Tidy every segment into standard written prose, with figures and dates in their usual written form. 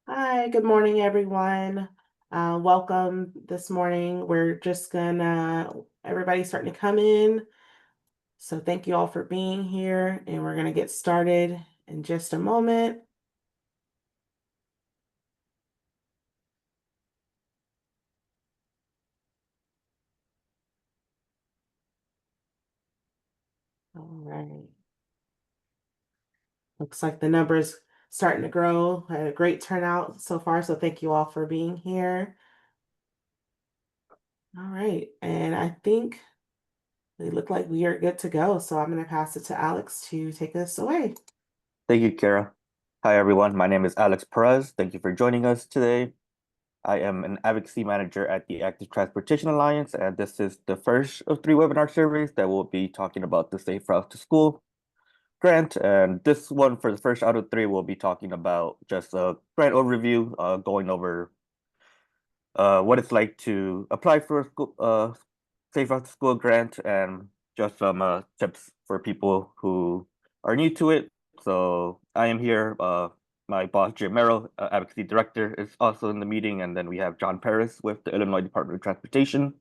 Hi, good morning, everyone. Welcome this morning. We're just everybody's starting to come in. So thank you all for being here, and we're gonna get started in just a moment. All right. Looks like the numbers starting to grow. Had a great turnout so far, so thank you all for being here. All right, and I think we look like we are good to go. So I'm gonna pass it to Alex to take us away. Thank you, Kara. Hi, everyone. My name is Alex Perez. Thank you for joining us today. I am an advocacy manager at the Active Transportation Alliance, and this is the first of three webinar series that will be talking about the Safe Route to School grant. And this one, for the first out of three, we'll be talking about just a grant overview, going over what it's like to apply for a school, Safe Route to School grant, and just some tips for people who are new to it. So I am here. My boss, Jim Merrill, Advocacy Director, is also in the meeting, and then we have John Paris with the Illinois Department of Transportation.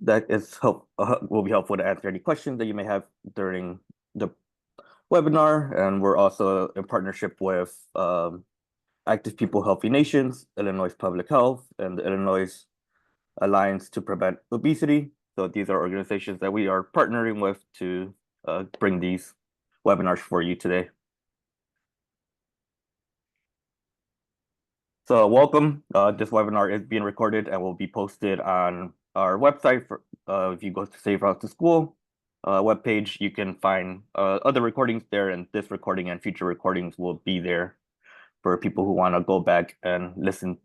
That is will be helpful to answer any questions that you may have during the webinar. And we're also in partnership with Active People Healthy Nations, Illinois Public Health, and the Illinois Alliance to Prevent Obesity. So these are organizations that we are partnering with to bring these webinars for you today. So welcome. This webinar is being recorded and will be posted on our website. If you go to Safe Route to School webpage, you can find other recordings there, and this recording and future recordings will be there for people who want to go back and listen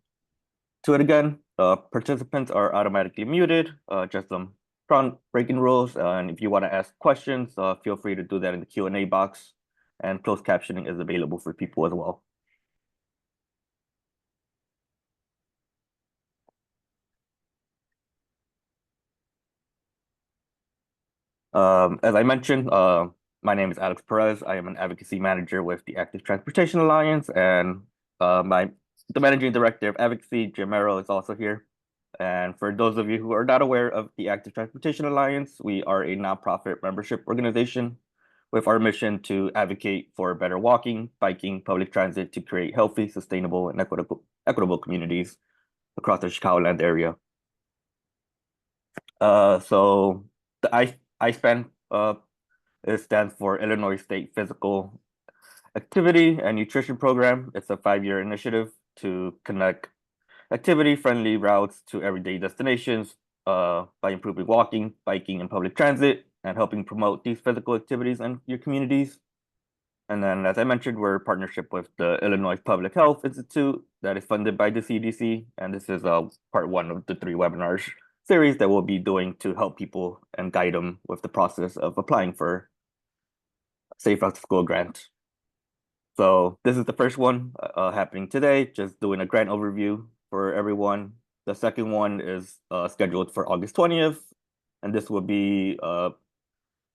to it again. Participants are automatically muted, just some groundbreaking rules. And if you want to ask questions, feel free to do that in the Q&A box. And closed captioning is available for people as well. As I mentioned, my name is Alex Perez. I am an advocacy manager with the Active Transportation Alliance, and the managing director of advocacy, Jim Merrill, is also here. And for those of you who are not aware of the Active Transportation Alliance, we are a nonprofit membership organization with our mission to advocate for better walking, biking, public transit to create healthy, sustainable, and equitable communities across the Chicagoland area. So the ISPAN it stands for Illinois State Physical Activity and Nutrition Program. It's a 5-year initiative to connect activity-friendly routes to everyday destinations by improving walking, biking, and public transit, and helping promote these physical activities in your communities. And then, as I mentioned, we're in partnership with the Illinois Public Health Institute that is funded by the CDC. And this is part one of the 3 webinars series that we'll be doing to help people and guide them with the process of applying for Safe Route to School grant. So this is the first one happening today, just doing a grant overview for everyone. The second one is scheduled for August 20th, and this will be a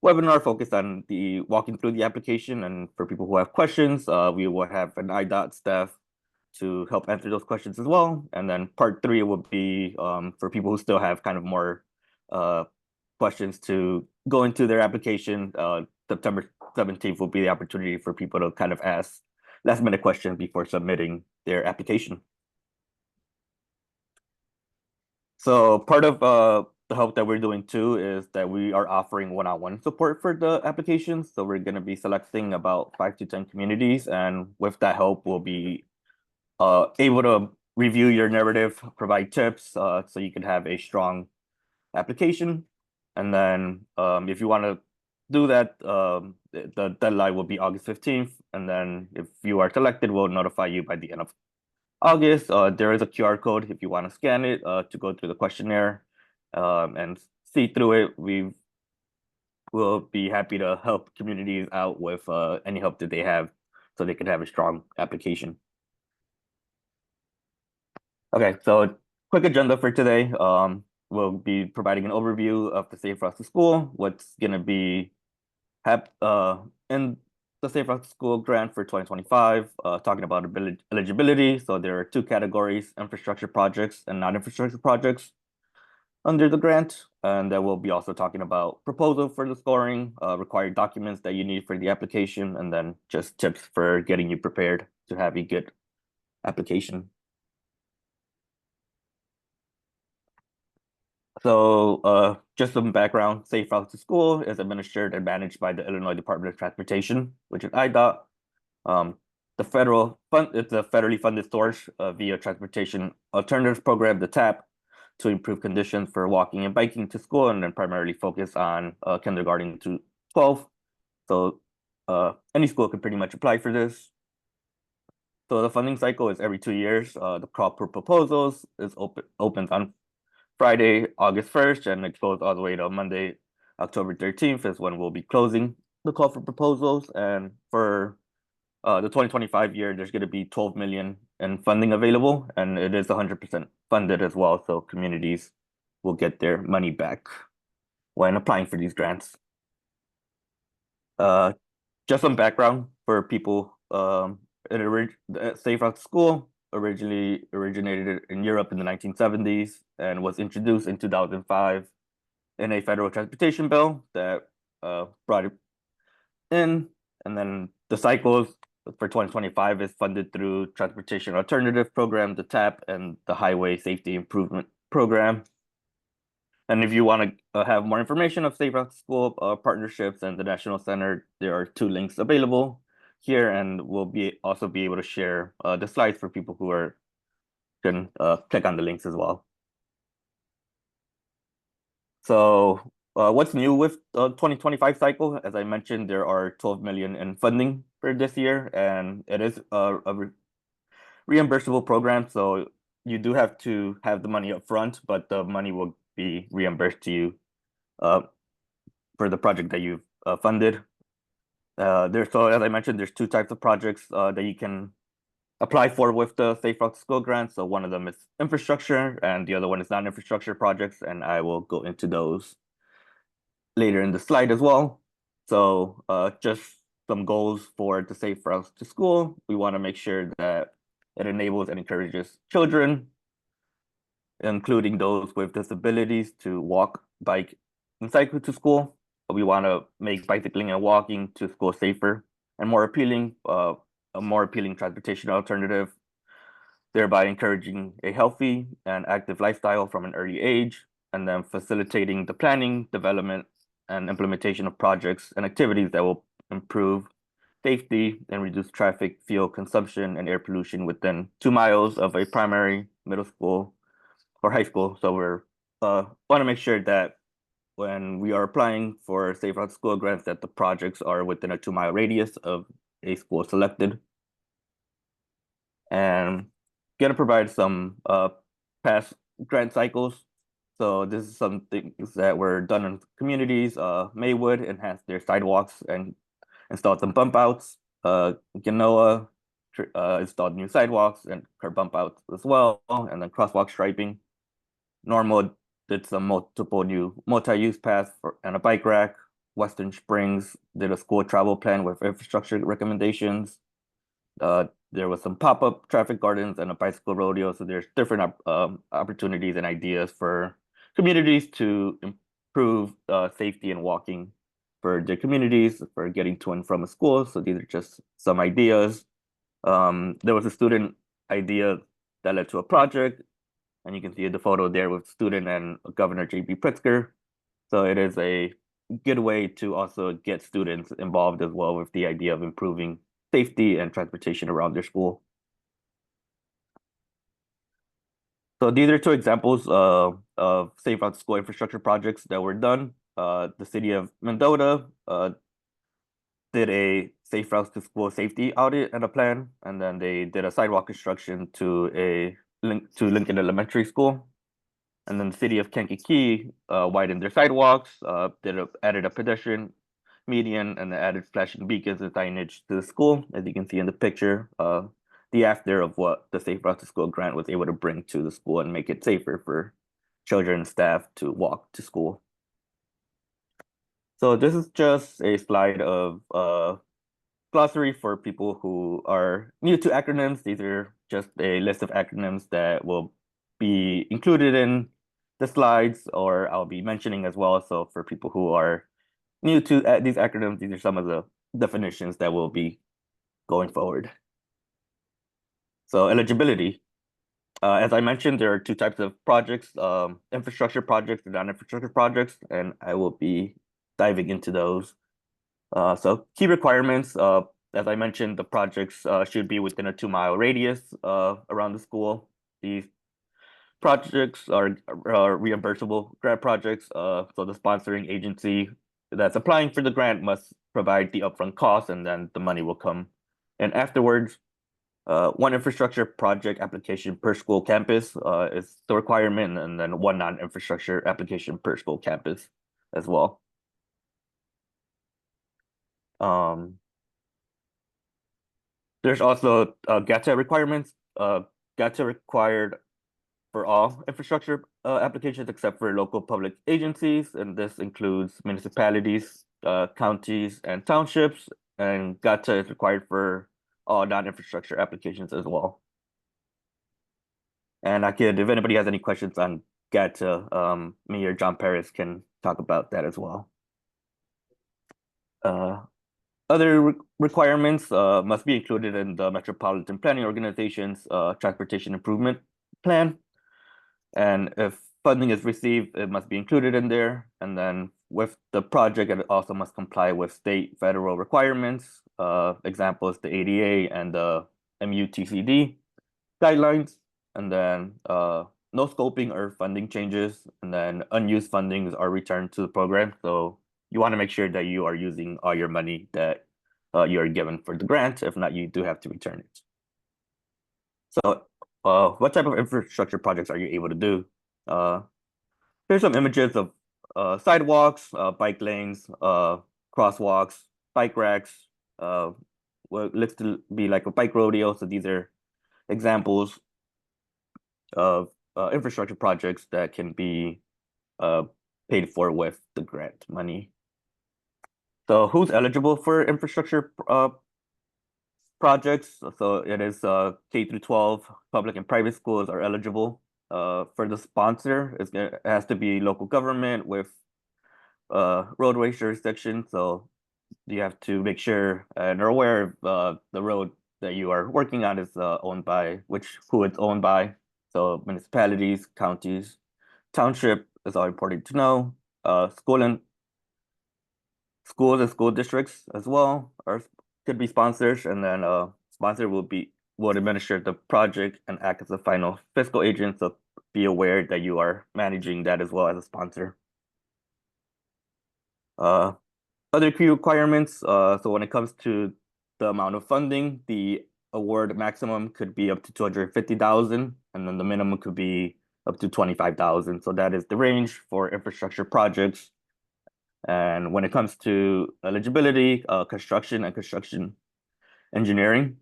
webinar focused on the walking through the application. And for people who have questions, we will have an IDOT staff to help answer those questions as well. And then part 3 will be for people who still have kind of more questions to go into their application. September 17th will be the opportunity for people to kind of ask last minute questions before submitting their application. So part of the help that we're doing too is that we are offering one-on-one support for the applications. So we're going to be selecting about 5 to 10 communities, and with that help, we'll be able to review your narrative, provide tips, so you can have a strong application. And then if you want to do that, the deadline will be August 15th. And then if you are selected, we'll notify you by the end of August. There is a QR code if you want to scan it to go through the questionnaire and see through it. We will be happy to help communities out with any help that they have so they can have a strong application. Okay, so quick agenda for today. We'll be providing an overview of the Safe Routes to School, what's going to be in the Safe Route to School grant for 2025, talking about eligibility. So there are two categories, infrastructure projects and non-infrastructure projects under the grant. And then we'll be also talking about proposal for the scoring, required documents that you need for the application, and then just tips for getting you prepared to have a good application. So just some background, Safe Route to School is administered and managed by the Illinois Department of Transportation, which is IDOT. Um, the federal fund, it's a federally funded source via Transportation Alternatives Program, the TAP, to improve conditions for walking and biking to school, and then primarily focus on kindergarten to 12. So any school can pretty much apply for this. So the funding cycle is every 2 years. The call for proposals is opens on Friday, August 1st, and it goes all the way to Monday, October 13th is when we'll be closing the call for proposals. And for the 2025 year, there's going to be 12 million in funding available, and it is 100% funded as well. So communities will get their money back when applying for these grants. Uh, just some background for people. The Safe Route to School originally originated in Europe in the 1970s and was introduced in 2005 in a federal transportation bill that brought it in. And then the cycles for 2025 is funded through Transportation Alternative Program, the TAP, and the Highway Safety Improvement Program. And if you want to have more information of Safe Route to School partnerships and the National Center, there are two links available here, and we'll also be able to share the slides for people who can click on the links as well. So what's new with the 2025 cycle? As I mentioned, there are 12 million in funding for this year, and it is a reimbursable program. So you do have to have the money up front, but the money will be reimbursed to you for the project that you've funded. So as I mentioned, there's two types of projects that you can apply for with the Safe Route to School grant. So one of them is infrastructure, and the other one is non-infrastructure projects, and I will go into those later in the slide as well. So just some goals for the Safe Route to School. We want to make sure that it enables and encourages children, including those with disabilities, to walk, bike, and cycle to school. We want to make bicycling and walking to school safer and more appealing, a more appealing transportation alternative, thereby encouraging a healthy and active lifestyle from an early age, and then facilitating the planning, development, and implementation of projects and activities that will improve safety and reduce traffic, fuel consumption, and air pollution within 2 miles of a primary, middle school, or high school. So we're want to make sure that when we are applying for Safe Route to School grants, that the projects are within a 2 mile radius of a school selected. And gonna provide some past grant cycles. So this is some things that were done in communities. Maywood enhanced their sidewalks and installed some bump outs. Genoa installed new sidewalks and curb bump outs as well, and then crosswalk striping. Normal did some multiple new multi-use paths and a bike rack. Western Springs did a school travel plan with infrastructure recommendations. There was some pop-up traffic gardens and a bicycle rodeo. So there's different opportunities and ideas for communities to improve safety and walking for their communities, for getting to and from a school. So these are just some ideas. There was a student idea that led to a project, and you can see the photo there with student and Governor J.B. Pritzker. So it is a good way to also get students involved as well with the idea of improving safety and transportation around their school. So these are two examples of Safe Route to School infrastructure projects that were done. The city of Mendota did a Safe Routes to School safety audit and a plan, and then they did a sidewalk construction to Lincoln Elementary School. And then the city of Kankakee widened their sidewalks, added a pedestrian median, and added flashing beacons and signage to the school, as you can see in the picture. The after of what the Safe Route to School grant was able to bring to the school and make it safer for children and staff to walk to school. So this is just a slide of glossary for people who are new to acronyms. These are just a list of acronyms that will be included in the slides, or I'll be mentioning as well. So for people who are new to these acronyms, these are some of the definitions that will be going forward. So eligibility. As I mentioned, there are two types of projects, infrastructure projects and non-infrastructure projects, and I will be diving into those. So key requirements, as I mentioned, the projects should be within a 2-mile radius around the school. These projects are reimbursable grant projects, so the sponsoring agency that's applying for the grant must provide the upfront cost, and then the money will come in afterwards. One infrastructure project application per school campus is the requirement, and then one non-infrastructure application per school campus as well. There's also GATA requirements. GATA required for all infrastructure applications except for local public agencies, and this includes municipalities, counties, and townships, and GATA is required for all non-infrastructure applications as well. And if anybody has any questions on GATA, me or John Perez can talk about that as well. Other requirements must be included in the Metropolitan Planning Organization's Transportation Improvement Plan. And if funding is received, it must be included in there. And then with the project, it also must comply with state, federal requirements. Examples, the ADA and the MUTCD guidelines. And then no scoping or funding changes. And then unused fundings are returned to the program. So you want to make sure that you are using all your money that you are given for the grant. If not, you do have to return it. So what type of infrastructure projects are you able to do? Here's some images of sidewalks, bike lanes, crosswalks, bike racks, what looks to be like a bike rodeo. So these are examples of infrastructure projects that can be paid for with the grant money. So who's eligible for infrastructure projects? So it is K through 12, public and private schools are eligible. For the sponsor, it has to be local government with roadway jurisdiction. So you have to make sure and are aware of the road that you are working on is owned by who it's owned by. So municipalities, counties, township is all important to know. Schools and school districts as well could be sponsors, and then sponsor will administer the project and act as the final fiscal agent. So be aware that you are managing that as well as a sponsor. Other key requirements. So when it comes to the amount of funding, the award maximum could be up to 250,000, and then the minimum could be up to 25,000. So that is the range for infrastructure projects. And when it comes to eligibility, construction and construction engineering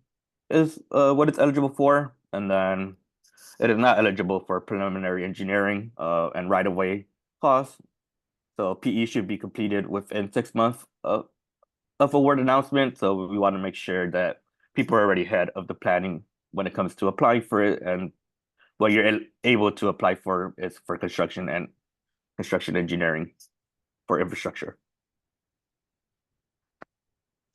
is what it's eligible for. And then it is not eligible for preliminary engineering and right-of-way costs. So PE should be completed within 6 months of award announcement. So we want to make sure that people are already ahead of the planning when it comes to applying for it. And what you're able to apply for is for construction and construction engineering for infrastructure.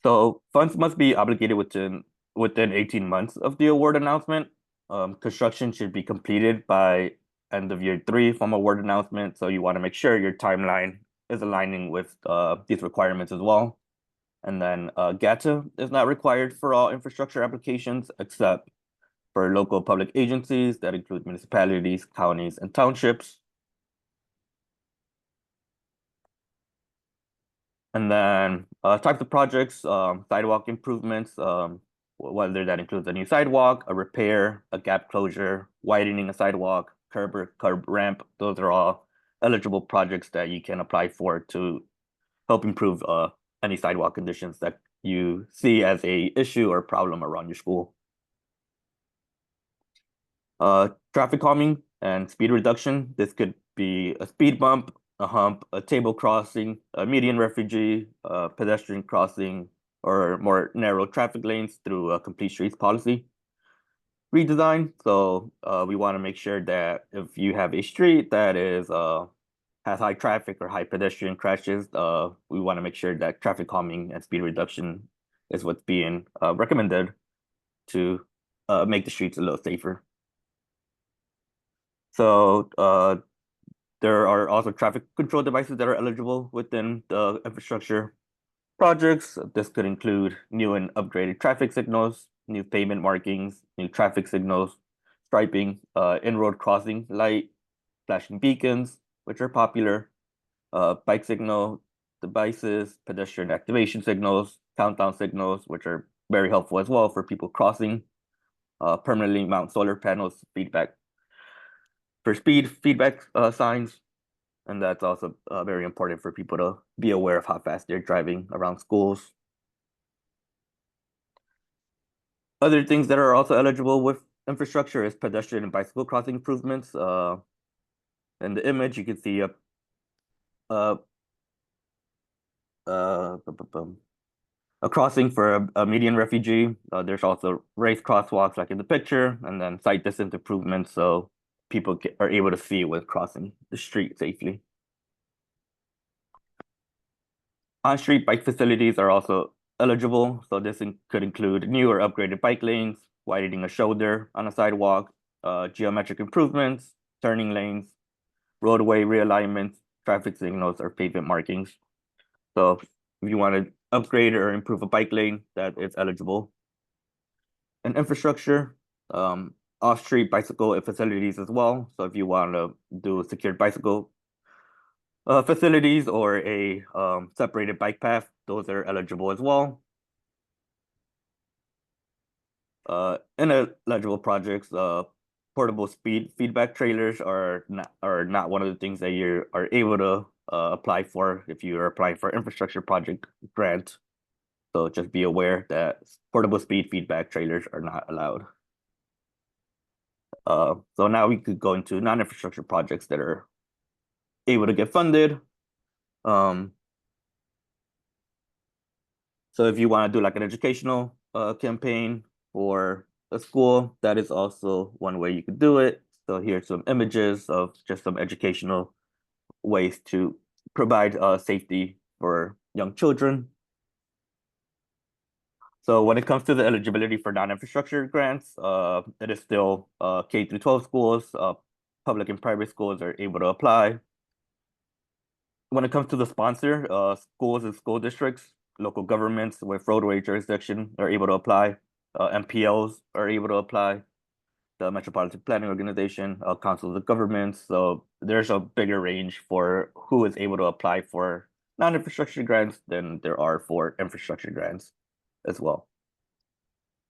So funds must be obligated within 18 months of the award announcement. Construction should be completed by end of year 3 from award announcement. So you want to make sure your timeline is aligning with these requirements as well. And then GATA is not required for all infrastructure applications except for local public agencies that include municipalities, counties, and townships. And then types of projects, sidewalk improvements, whether that includes a new sidewalk, a repair, a gap closure, widening a sidewalk, curb or curb ramp. Those are all eligible projects that you can apply for to help improve any sidewalk conditions that you see as a issue or problem around your school. Traffic calming and speed reduction. This could be a speed bump, a hump, a table crossing, a median refugee, pedestrian crossing, or more narrow traffic lanes through a complete streets policy redesign. So we want to make sure that if you have a street that is has high traffic or high pedestrian crashes, we want to make sure that traffic calming and speed reduction is what's being recommended to make the streets a little safer. So there are also traffic control devices that are eligible within the infrastructure projects. This could include new and upgraded traffic signals, new pavement markings, new traffic signals, striping, in-road crossing light, flashing beacons, which are popular, bike signal devices, pedestrian activation signals, countdown signals, which are very helpful as well for people crossing, permanently mount solar panels, feedback for speed feedback signs, and that's also very important for people to be aware of how fast they're driving around schools. Other things that are also eligible with infrastructure is pedestrian and bicycle crossing improvements. In the image, you can see a, uh, a crossing for a median refugee. There's also raised crosswalks like in the picture, and then sight distance improvements so people are able to see when crossing the street safely. On-street bike facilities are also eligible, so this could include new or upgraded bike lanes, widening a shoulder on a sidewalk, geometric improvements, turning lanes, roadway realignments, traffic signals, or pavement markings. So if you want to upgrade or improve a bike lane, that is eligible. And infrastructure, off-street bicycle facilities as well. So if you want to do secured bicycle facilities or a separated bike path, those are eligible as well. Ineligible projects, portable speed feedback trailers are not one of the things that you are able to apply for if you are applying for infrastructure project grant. So just be aware that portable speed feedback trailers are not allowed. So now we could go into non-infrastructure projects that are able to get funded. So if you want to do like an educational campaign for a school, that is also one way you could do it. So here's some images of just some educational ways to provide safety for young children. So when it comes to the eligibility for non-infrastructure grants, it is still K through 12 schools, public and private schools are able to apply. When it comes to the sponsor, schools and school districts, local governments with roadway jurisdiction are able to apply. MPLs are able to apply. The Metropolitan Planning Organization, councils of governments. So there's a bigger range for who is able to apply for non-infrastructure grants than there are for infrastructure grants as well.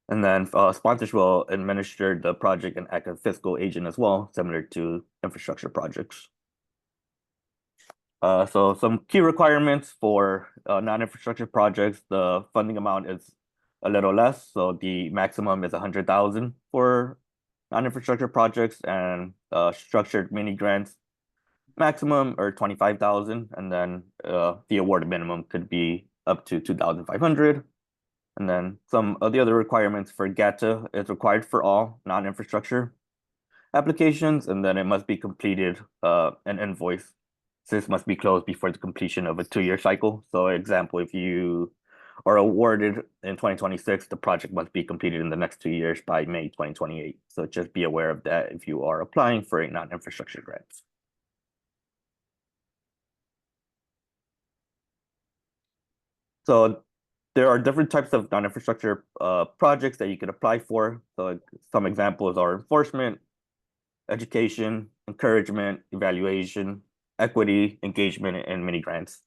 And then sponsors will administer the project and act as fiscal agent as well, similar to infrastructure projects. So some key requirements for non-infrastructure projects, the funding amount is a little less. So the maximum is 100,000 for non-infrastructure projects, and structured mini grants maximum or 25,000, and then the award minimum could be up to 2,500. And then some of the other requirements for GATA is required for all non-infrastructure applications, and then it must be completed an invoice. This must be closed before the completion of a 2-year cycle. So example, if you are awarded in 2026, the project must be completed in the next 2 years by May 2028. So just be aware of that if you are applying for a non-infrastructure grant. So there are different types of non-infrastructure projects that you could apply for. So some examples are enforcement, education, encouragement, evaluation, equity, engagement, and mini grants.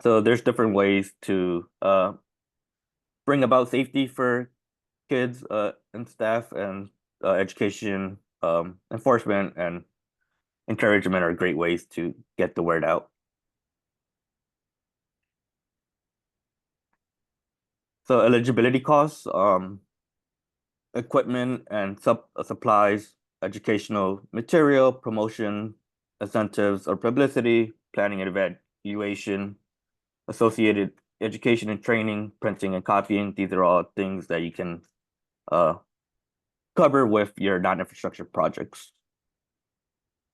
So there's different ways to bring about safety for kids and staff, and education, enforcement, and encouragement are great ways to get the word out. So eligibility costs, equipment and supplies, educational material, promotion, incentives or publicity, planning and evaluation, associated education and training, printing and copying. These are all things that you can uh, cover with your non-infrastructure projects.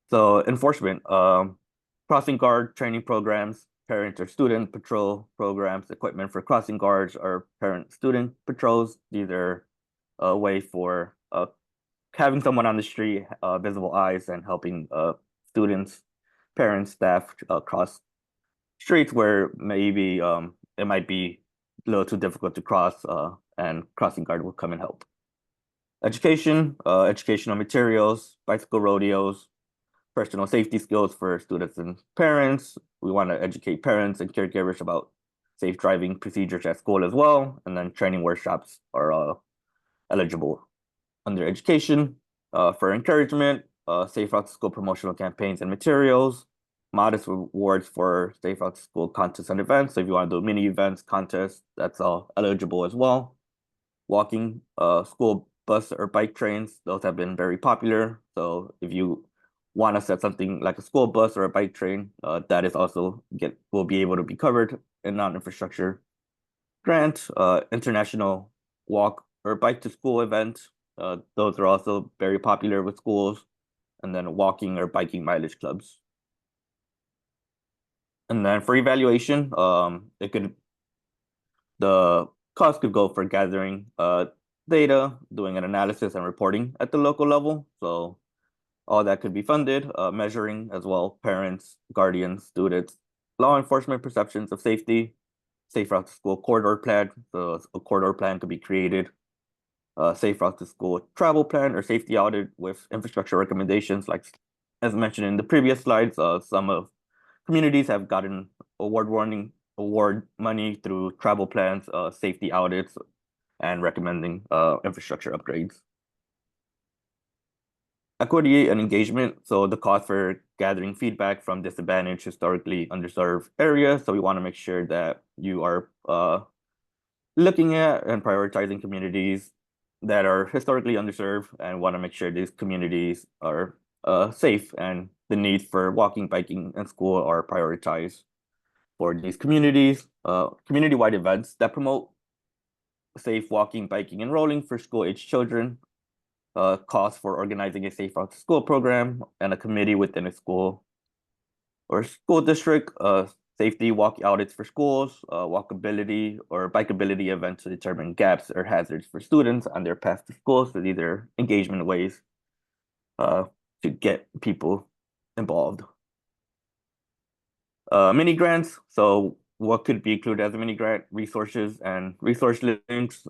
So enforcement, crossing guard training programs, parent or student patrol programs, equipment for crossing guards or parent-student patrols. These are a way for having someone on the street, visible eyes, and helping students, parents, staff cross streets where maybe it might be a little too difficult to cross, and crossing guard will come and help. Education, educational materials, bicycle rodeos, personal safety skills for students and parents. We want to educate parents and caregivers about safe driving procedures at school as well. And then training workshops are eligible under education. For encouragement, safe route to school promotional campaigns and materials, modest rewards for safe route to school contests and events. So if you want to do mini events, contests, that's all eligible as well. Walking, school bus or bike trains, those have been very popular. So if you want to set something like a school bus or a bike train, that is also will be able to be covered in non-infrastructure grant. International walk or bike to school event, those are also very popular with schools. And then walking or biking mileage clubs. And then for evaluation, the cost could go for gathering data, doing an analysis and reporting at the local level. So all that could be funded, measuring as well, parents, guardians, students, law enforcement perceptions of safety, safe route to school corridor plan. So a corridor plan could be created, safe route to school travel plan or safety audit with infrastructure recommendations. Like as mentioned in the previous slides, some of communities have gotten award money through travel plans, safety audits, and recommending infrastructure upgrades. Equity and engagement. So the cost for gathering feedback from disadvantaged, historically underserved areas. So we want to make sure that you are looking at and prioritizing communities that are historically underserved and want to make sure these communities are safe and the needs for walking, biking, and school are prioritized for these communities. Community-wide events that promote safe walking, biking, and rolling for school-age children. Cost for organizing a safe route to school program and a committee within a school or school district. Safety walk audits for schools, walkability or bikeability events to determine gaps or hazards for students on their path to school. So these are engagement ways to get people involved. Mini grants. So what could be included as a mini grant? Resources and resource links,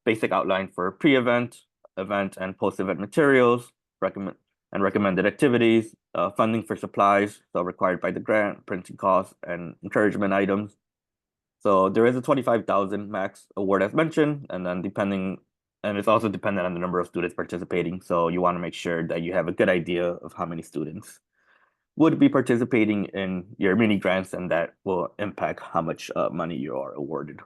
basic outline for pre-event, event and post-event materials, recommended activities, funding for supplies, so required by the grant, printing costs, and encouragement items. So there is a 25,000 max award as mentioned, and then and it's also dependent on the number of students participating. So you want to make sure that you have a good idea of how many students would be participating in your mini grants, and that will impact how much money you are awarded.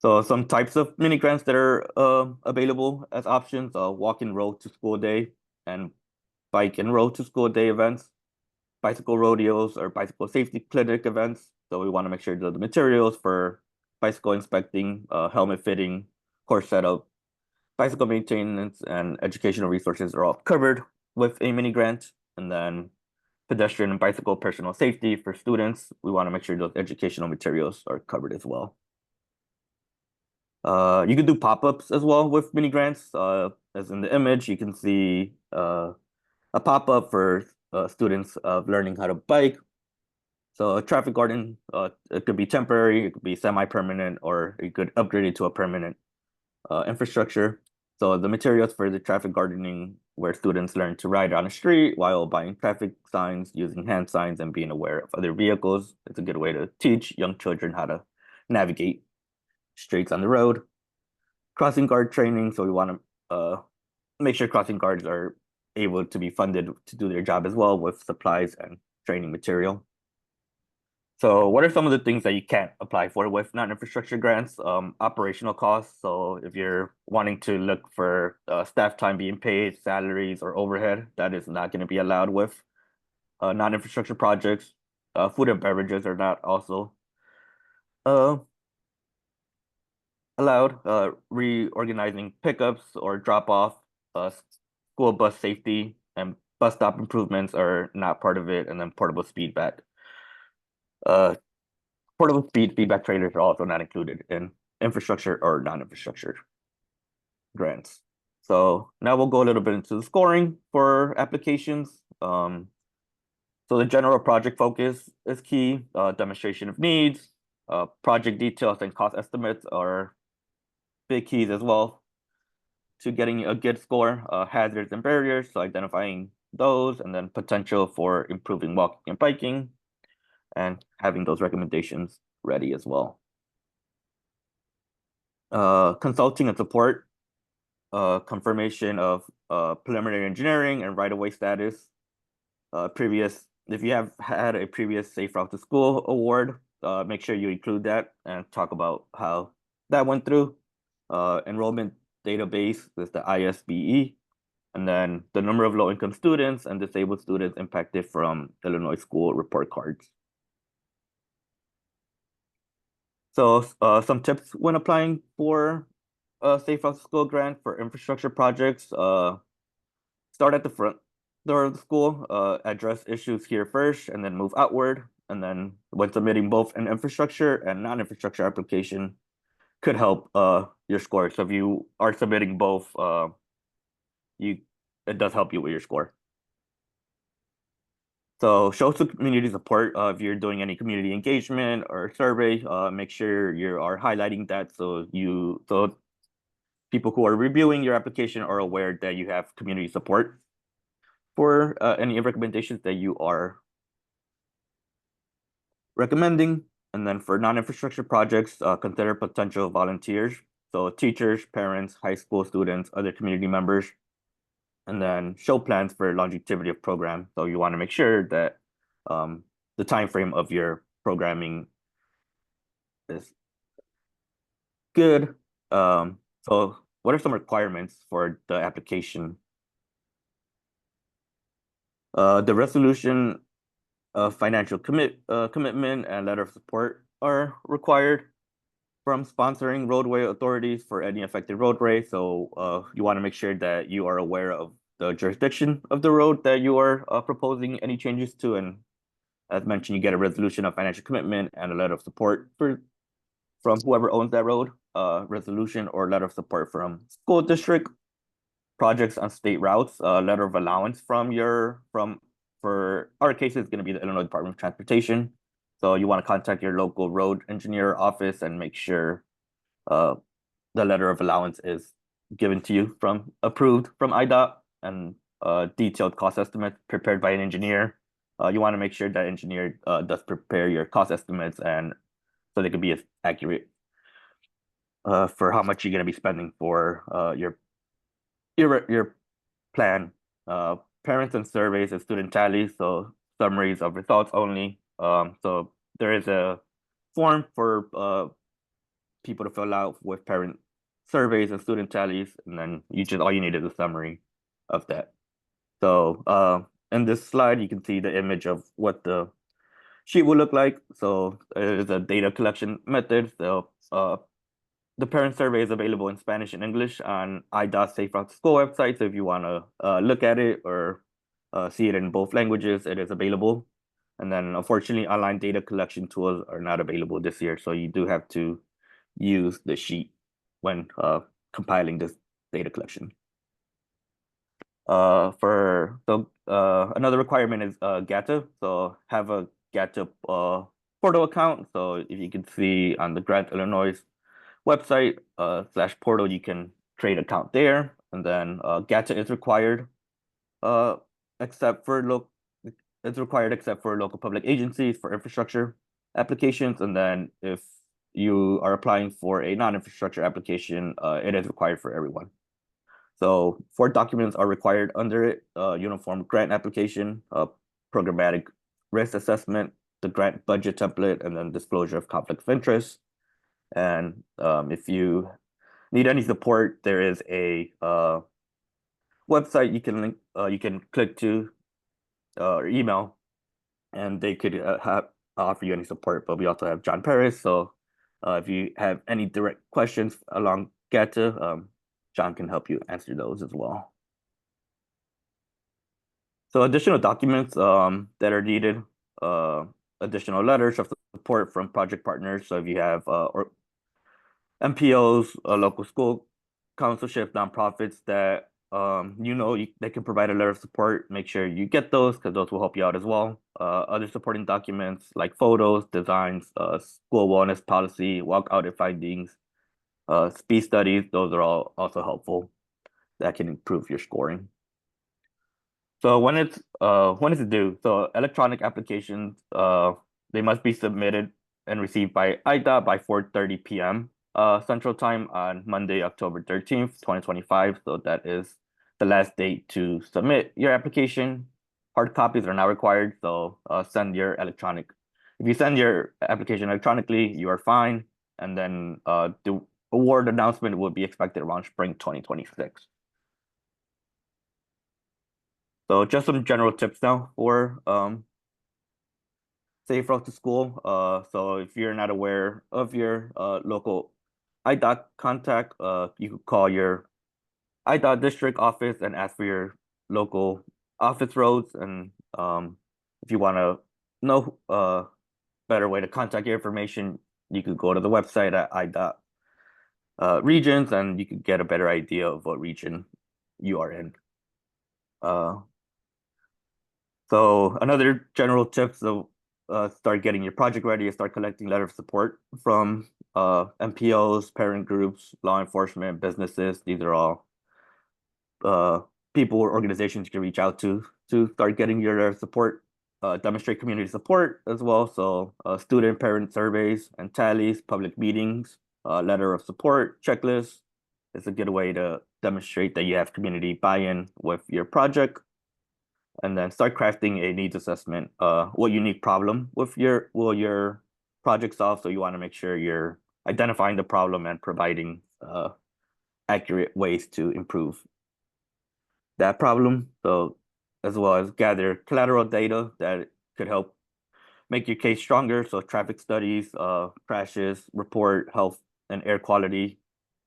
So some types of mini grants that are available as options: walk and roll to school day and bike and roll to school day events, bicycle rodeos or bicycle safety clinic events. So we want to make sure that the materials for bicycle inspecting, helmet fitting, course setup, bicycle maintenance, and educational resources are all covered with a mini grant. And then pedestrian and bicycle personal safety for students, we want to make sure those educational materials are covered as well. You can do pop-ups as well with mini grants. As in the image, you can see a pop-up for students of learning how to bike. So a traffic garden, it could be temporary, it could be semi-permanent, or you could upgrade it to a permanent infrastructure. So the materials for the traffic gardening, where students learn to ride on a street while buying traffic signs, using hand signs, and being aware of other vehicles. It's a good way to teach young children how to navigate streets on the road. Crossing guard training, so we want to make sure crossing guards are able to be funded to do their job as well with supplies and training material. So what are some of the things that you can't apply for with non-infrastructure grants? Operational costs. So if you're wanting to look for staff time being paid, salaries, or overhead, that is not going to be allowed with non-infrastructure projects. food and beverages are not also uh, allowed. Reorganizing pickups or drop off, school bus safety and bus stop improvements are not part of it. And then Uh, portable speed feedback trailers are also not included in infrastructure or non-infrastructure grants. So now we'll go a little bit into the scoring for applications. So the general project focus is key, demonstration of needs, project details and cost estimates are big keys as well to getting a good score, hazards and barriers, so identifying those, and then potential for improving walking and biking, and having those recommendations ready as well. Consulting and support, confirmation of preliminary engineering and right-of-way status, if you have had a previous Safe Route to School award, make sure you include that and talk about how that went through. Enrollment database is the ISBE, and then the number of low-income students and disabled students impacted from Illinois school report cards. So some tips when applying for a Safe Route to School grant for infrastructure projects. Start at the front door of the school, address issues here first, and then move outward. And then when submitting both an infrastructure and non-infrastructure application could help your score. So if you are submitting both, you it does help you with your score. So show some community support. If you're doing any community engagement or survey, make sure you are highlighting that so people who are reviewing your application are aware that you have community support for any recommendations that you are recommending. And then for non-infrastructure projects, consider potential volunteers. So teachers, parents, high school students, other community members, and then show plans for longevity of program. So you want to make sure that the time frame of your programming is good. So what are some requirements for the application? The resolution of financial commitment and letter of support are required from sponsoring roadway authorities for any affected roadway. So you want to make sure that you are aware of the jurisdiction of the road that you are proposing any changes to. And as mentioned, you get a resolution of financial commitment and a letter of support from whoever owns that road, resolution or letter of support from school district, projects on state routes, letter of allowance for our case, it's going to be the Illinois Department of Transportation. So you want to contact your local road engineer office and make sure the letter of allowance is given to you approved from IDOT, and detailed cost estimates prepared by an engineer. You want to make sure that engineer does prepare your cost estimates and so they can be as accurate for how much you're going to be spending for your plan. Parents and surveys and student tallies, so summaries of results only. So there is a form for people to fill out with parent surveys and student tallies, and then all you need is a summary of that. So in this slide, you can see the image of what the sheet will look like. So it is a data collection method. So the parent survey is available in Spanish and English on IDOT Safe Route to School website. So if you want to look at it or see it in both languages, it is available. And then unfortunately, online data collection tools are not available this year. So you do have to use the sheet when compiling this data collection. Another requirement is GATA. So have a GATA portal account. So if you can see on the Grant Illinois website /portal, you can create an account there. And then GATA is required except for local public agencies for infrastructure applications. And then if you are applying for a non-infrastructure application, it is required for everyone. So 4 documents are required under it: uniform grant application, programmatic risk assessment, the grant budget template, and then disclosure of conflict of interest. And if you need any support, there is a website you can click to or email and they could offer you any support. But we also have John Perez, so if you have any direct questions along GATA, John can help you answer those as well. So additional documents that are needed, uh, additional letters of support from project partners. So if you have or MPOs, local school councilship, nonprofits that they can provide a letter of support. Make sure you get those because those will help you out as well. Other supporting documents like photos, designs, school wellness policy, walk audit findings, speed studies. Those are all also helpful. That can improve your scoring. So when is it due? So electronic applications they must be submitted and received by IDOT by 4:30 p.m. Central Time on Monday, October 13th, 2025. So that is the last date to submit your application. Hard copies are now required, so send your electronic. If you send your application electronically, you are fine. And then the award announcement will be expected around spring 2026. So just some general tips now for safe route to school. So if you're not aware of your local IDOT contact, you could call your IDOT district office and ask for your local office roads. And if you want to know better way to contact your information, you could go to the website at IDOT regions, and you could get a better idea of what region you are in. So another general tip, so start getting your project ready, start collecting letter of support from MPOs, parent groups, law enforcement, businesses. These are all people or organizations you can reach out to start getting your letter of support. Demonstrate community support as well. So student parent surveys and tallies, public meetings, letter of support, checklists. It's a good way to demonstrate that you have community buy-in with your project. And then start crafting a needs assessment. What unique problem will your project solve? So you want to make sure you're identifying the problem and providing accurate ways to improve that problem. So as well as gather collateral data that could help make your case stronger. So traffic studies, crashes, report health and air quality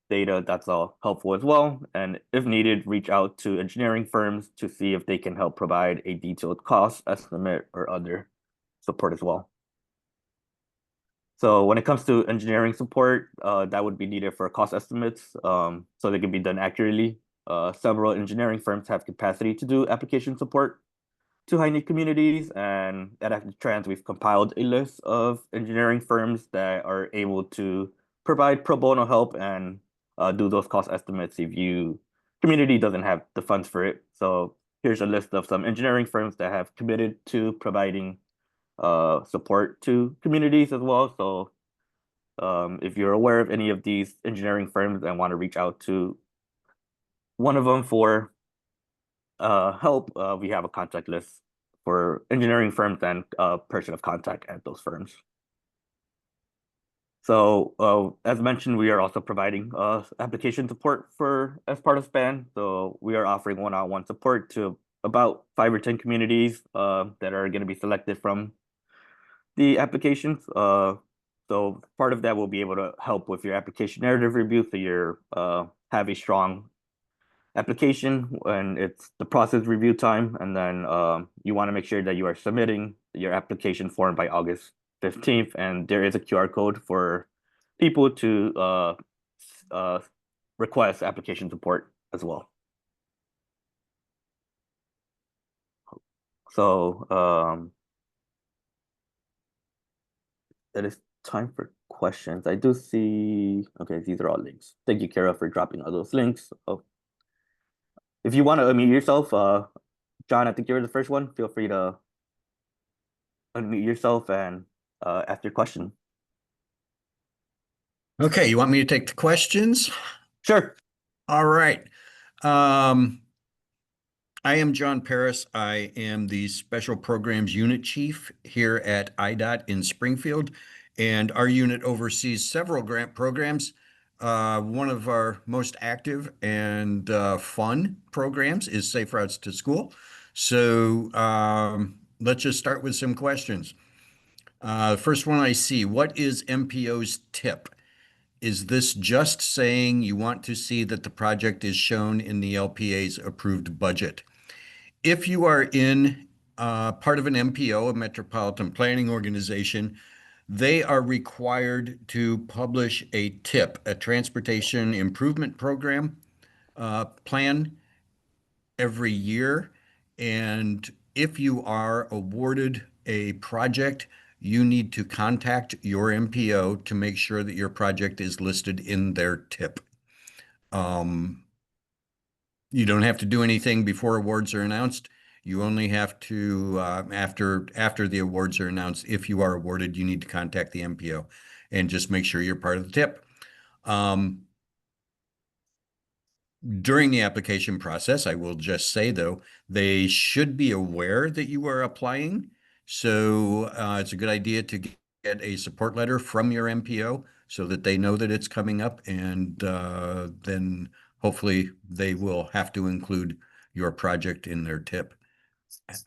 data, that's all helpful as well. And if needed, reach out to engineering firms to see if they can help provide a detailed cost estimate or other support as well. So when it comes to engineering support, that would be needed for cost estimates, so they can be done accurately. Several engineering firms have capacity to do application support to high-need communities, and at Active Trans, we've compiled a list of engineering firms that are able to provide pro bono help and do those cost estimates if you community doesn't have the funds for it. So here's a list of some engineering firms that have committed to providing support to communities as well. So if you're aware of any of these engineering firms and want to reach out to one of them for help, we have a contact list for engineering firms and person of contact at those firms. So as mentioned, we are also providing application support for as part of SPAN. So we are offering one-on-one support to about 5 or 10 communities that are going to be selected from the applications. So part of that will be able to help with your application narrative review, so you're have a strong application when it's the process review time, and then you want to make sure that you are submitting your application form by August 15th, and there is a QR code for people to request application support as well. So it is time for questions. I do see, okay, these are all links. Thank you, Kara, for dropping all those links. Oh, if you want to unmute yourself, John, I think you're the first one. Feel free to unmute yourself and ask your question. Okay, you want me to take the questions? Sure. All right. I am John Paris. I am the Special Programs Unit Chief here at IDOT in Springfield, and our unit oversees several grant programs. One of our most active and fun programs is Safe Routes to School. So let's just start with some questions. First one I see, what is MPO's tip? Is this just saying you want to see that the project is shown in the LPA's approved budget? If you are in part of an MPO, a Metropolitan Planning Organization, they are required to publish a TIP, a Transportation Improvement Program plan every year. And if you are awarded a project, you need to contact your MPO to make sure that your project is listed in their TIP. You don't have to do anything before awards are announced. You only have to, after the awards are announced, if you are awarded, you need to contact the MPO and just make sure you're part of the TIP. During the application process, I will just say though, they should be aware that you are applying. So it's a good idea to get a support letter from your MPO so that they know that it's coming up, and then hopefully they will have to include your project in their TIP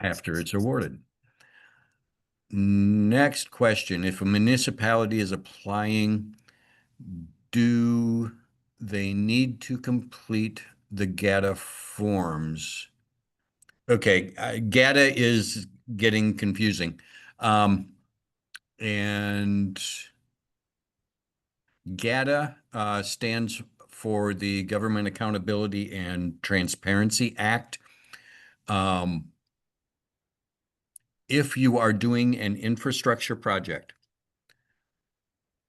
after it's awarded. Next question, if a municipality is applying, do they need to complete the GATA forms? Okay, GATA is getting confusing. And GATA stands for the Government Accountability and Transparency Act. If you are doing an infrastructure project,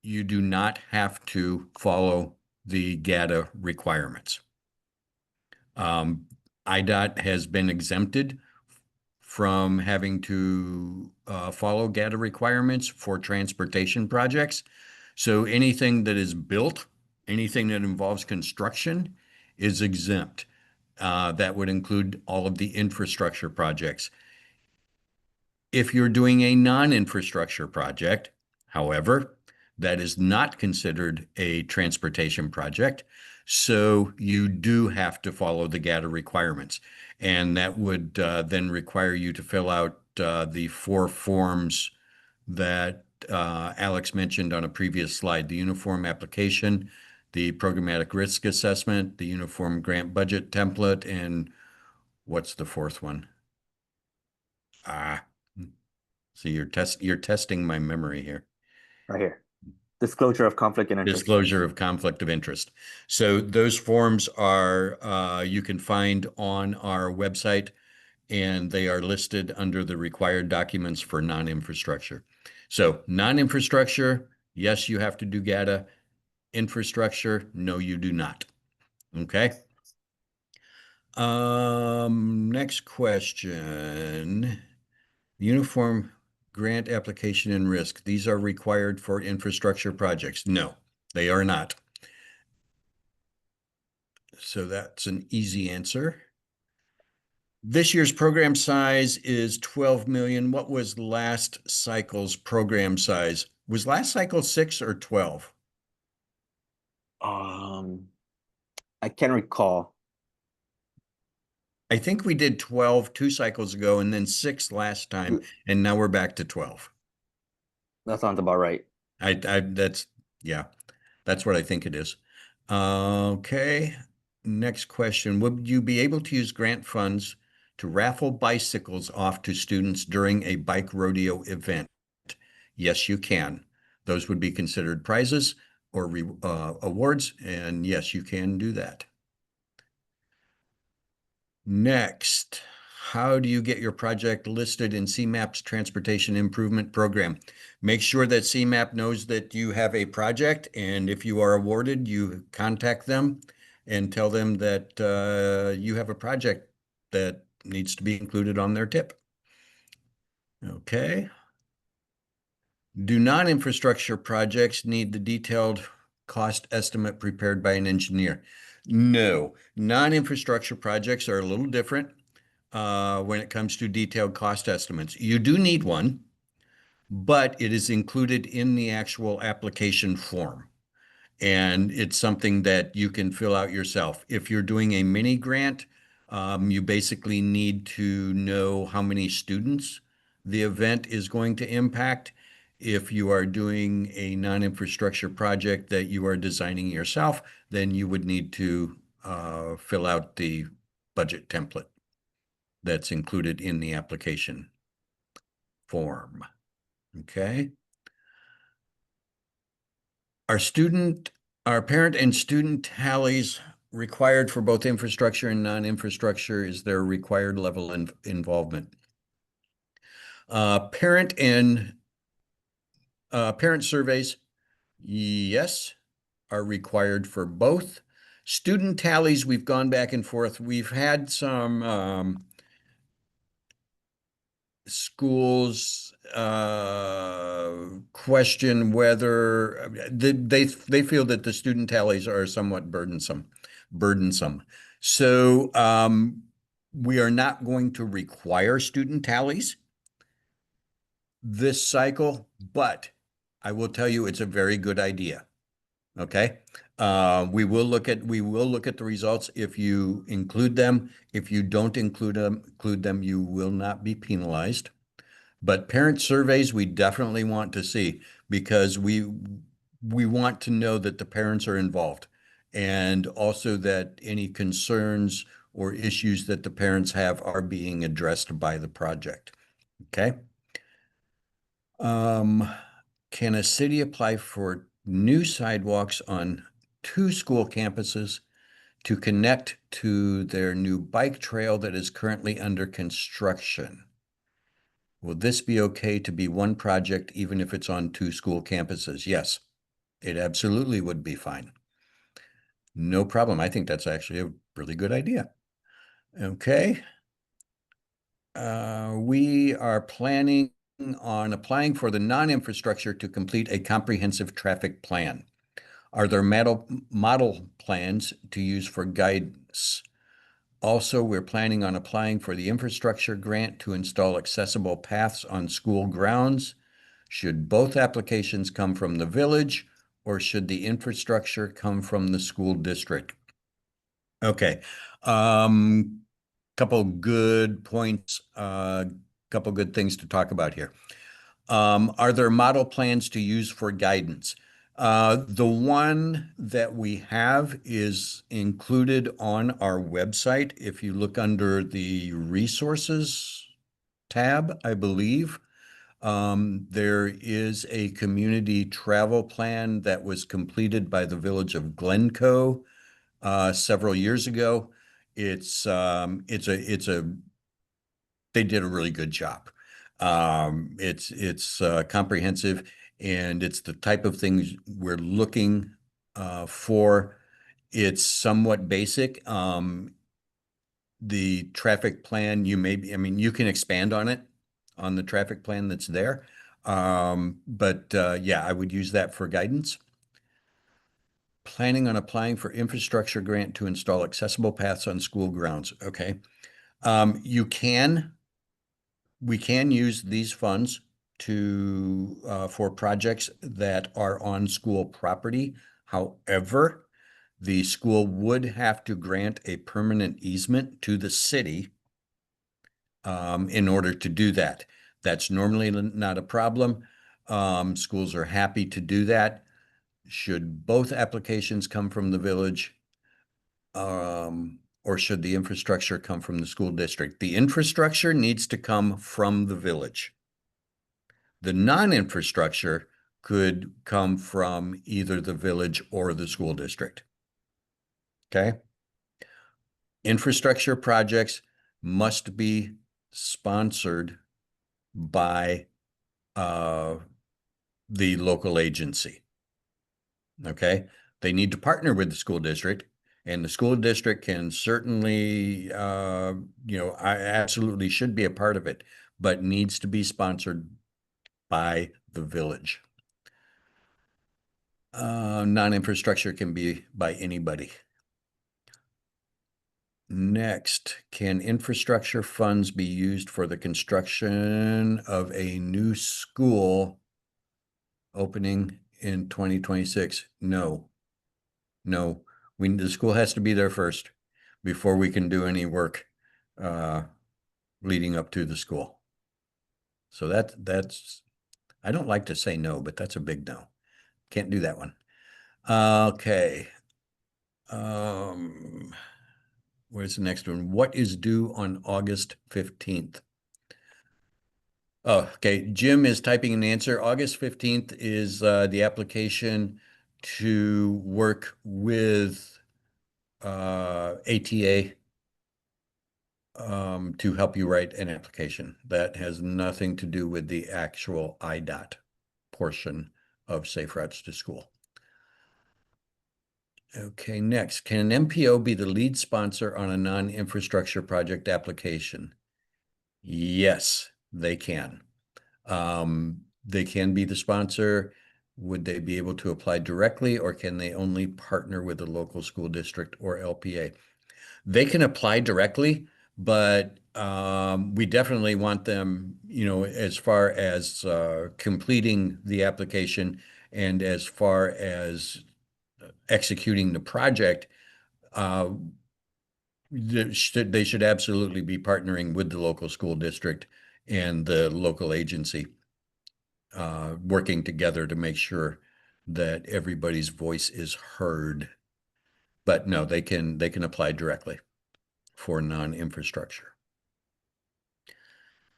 you do not have to follow the GATA requirements. IDOT has been exempted from having to follow GATA requirements for transportation projects. So anything that is built, anything that involves construction is exempt. That would include all of the infrastructure projects. If you're doing a non-infrastructure project, however, that is not considered a transportation project. So you do have to follow the GATA requirements. And that would then require you to fill out the 4 forms that Alex mentioned on a previous slide: the uniform application, the programmatic risk assessment, the uniform grant budget template, and what's the 4th one? So you're testing my memory here. Right here. Disclosure of conflict of interest. Disclosure of conflict of interest. So those forms are you can find on our website, and they are listed under the required documents for non-infrastructure. So non-infrastructure, yes, you have to do GATA. Infrastructure, no, you do not. Okay. Next question. Uniform grant application and risk. These are required for infrastructure projects. No, they are not. So that's an easy answer. This year's program size is 12 million. What was last cycle's program size? Was last cycle 6 or 12? I can't recall. I think we did 12 2 cycles ago and then 6 last time, and now we're back to 12. That sounds about right. Yeah, that's what I think it is. Okay, next question. Would you be able to use grant funds to raffle bicycles off to students during a bike rodeo event? Yes, you can. Those would be considered prizes or awards, and yes, you can do that. Next, how do you get your project listed in CMAP's Transportation Improvement Program? Make sure that CMAP knows that you have a project, and if you are awarded, you contact them and tell them that you have a project that needs to be included on their TIP. Okay. Do non-infrastructure projects need the detailed cost estimate prepared by an engineer? No, non-infrastructure projects are a little different when it comes to detailed cost estimates. You do need one, but it is included in the actual application form. And it's something that you can fill out yourself. If you're doing a mini grant, you basically need to know how many students the event is going to impact. If you are doing a non-infrastructure project that you are designing yourself, then you would need to fill out the budget template that's included in the application form. Okay. Our parent and student tallies required for both infrastructure and non-infrastructure is their required level of involvement. Parent surveys, yes, are required for both. Student tallies, we've gone back and forth. We've had some schools question whether they feel that the student tallies are somewhat burdensome. So we are not going to require student tallies this cycle, but I will tell you it's a very good idea. Okay. We will look at the results if you include them. If you don't include them, you will not be penalized. But parent surveys, we definitely want to see because we want to know that the parents are involved and also that any concerns or issues that the parents have are being addressed by the project. Okay. Can a city apply for new sidewalks on 2 school campuses to connect to their new bike trail that is currently under construction? Will this be okay to be one project even if it's on 2 school campuses? Yes, it absolutely would be fine. No problem. I think that's actually a really good idea. Okay. We are planning on applying for the non-infrastructure to complete a comprehensive traffic plan. Are there model plans to use for guidance? Also, we're planning on applying for the infrastructure grant to install accessible paths on school grounds. Should both applications come from the village, or should the infrastructure come from the school district? Okay. Couple good points, couple good things to talk about here. Are there model plans to use for guidance? The one that we have is included on our website. If you look under the resources tab, I believe, there is a community travel plan that was completed by the village of Glencoe several years ago. They did a really good job. It's comprehensive, and it's the type of things we're looking for. It's somewhat basic. The traffic plan, you can expand on it, on the traffic plan that's there. But yeah, I would use that for guidance. Planning on applying for infrastructure grant to install accessible paths on school grounds. Okay. We can use these funds for projects that are on school property. However, the school would have to grant a permanent easement to the city in order to do that. That's normally not a problem. Schools are happy to do that. Should both applications come from the village, or should the infrastructure come from the school district? The infrastructure needs to come from the village. The non-infrastructure could come from either the village or the school district. Okay. Infrastructure projects must be sponsored by the local agency. Okay. They need to partner with the school district, and the school district can certainly, I absolutely should be a part of it, but needs to be sponsored by the village. Non-infrastructure can be by anybody. Next, can infrastructure funds be used for the construction of a new school opening in 2026? No. No. The school has to be there first before we can do any work leading up to the school. So that's, I don't like to say no, but that's a big no. Can't do that one. Okay. Where's the next one? What is due on August 15th? Oh, okay. Jim is typing an answer. August 15th is the application to work with ATA to help you write an application. That has nothing to do with the actual IDOT portion of Safe Routes to School. Okay, next, can an MPO be the lead sponsor on a non-infrastructure project application? Yes, they can. They can be the sponsor. Would they be able to apply directly, or can they only partner with the local school district or LPA? They can apply directly, but we definitely want them, as far as completing the application and as far as executing the project, uh, they should absolutely be partnering with the local school district and the local agency, working together to make sure that everybody's voice is heard. But no, they can apply directly for non-infrastructure.